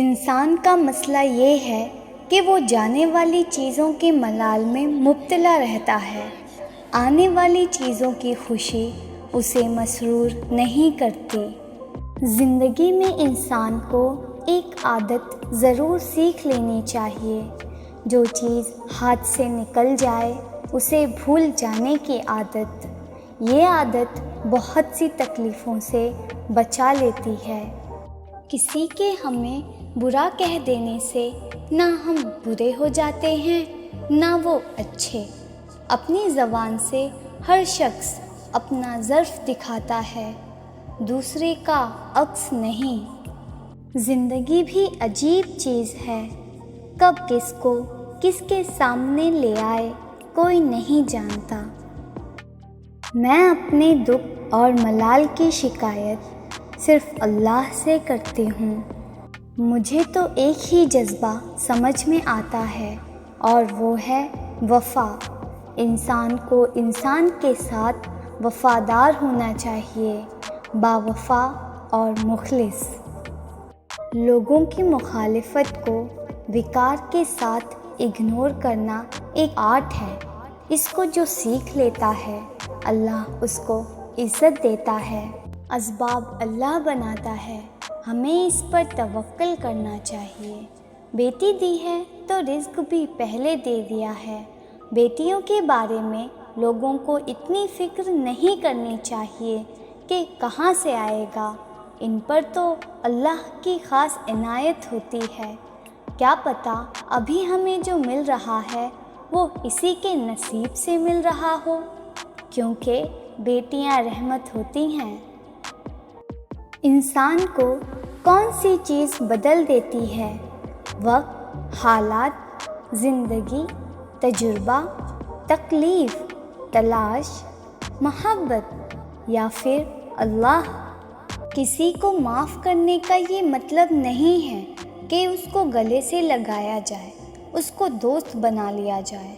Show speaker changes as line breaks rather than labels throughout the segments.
انسان کا مسئلہ یہ ہے کہ وہ جانے والی چیزوں کے ملال میں مبتلا رہتا ہے، آنے والی چیزوں کی خوشی اسے مسرور نہیں کرتی۔ زندگی میں انسان کو ایک عادت ضرور سیکھ لینی چاہیے۔ جو چیز ہاتھ سے نکل جائے اسے بھول جانے کی عادت۔ یہ عادت بہت سی تکلیفوں سے بچا لیتی ہے۔ کسی کے ہمیں برا کہہ دینے سے نہ ہم برے ہو جاتے ہیں نہ وہ اچھے۔ اپنی زبان سے ہر شخص اپنا ظرف دکھاتا ہے، دوسرے کا عکس نہیں۔ زندگی بھی عجیب چیز ہے، کب کس کو کس کے سامنے لے آئے کوئی نہیں جانتا۔ میں اپنے دکھ اور ملال کی شکایت صرف اللہ سے کرتی ہوں۔ مجھے تو ایک ہی جذبہ سمجھ میں آتا ہے اور وہ ہے وفا۔ انسان کو انسان کے ساتھ وفادار ہونا چاہیے، باوفا اور مخلص۔ لوگوں کی مخالفت کو وقار کے ساتھ اگنور کرنا ایک آرٹ ہے۔ اس کو جو سیکھ لیتا ہے اللہ اس کو عزت دیتا ہے۔ اسباب اللہ بناتا ہے، ہمیں اس پر توکل کرنا چاہیے۔ بیٹی دی ہے تو رزق بھی پہلے دے دیا ہے۔ بیٹیوں کے بارے میں لوگوں کو اتنی فکر نہیں کرنی چاہیے کہ کہاں سے آئے گا، ان پر تو اللہ کی خاص عنایت ہوتی ہے۔ کیا پتہ ابھی ہمیں جو مل رہا ہے وہ اسی کے نصیب سے مل رہا ہو، کیونکہ بیٹیاں رحمت ہوتی ہیں۔ انسان کو کون سی چیز بدل دیتی ہے؟ وقت، حالات، زندگی، تجربہ، تکلیف، تلاش، محبت یا پھر اللہ؟ کسی کو معاف کرنے کا یہ مطلب نہیں ہے کہ اس کو گلے سے لگایا جائے، اس کو دوست بنا لیا جائے۔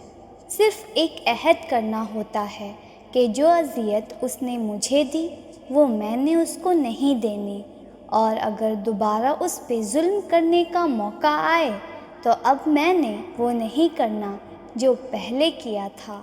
صرف ایک عہد کرنا ہوتا ہے کہ جو اذیت اس نے مجھے دی وہ میں نے اس کو نہیں دینی، اور اگر دوبارہ اس پہ ظلم کرنے کا موقع آئے تو اب میں نے وہ نہیں کرنا جو پہلے کیا تھا۔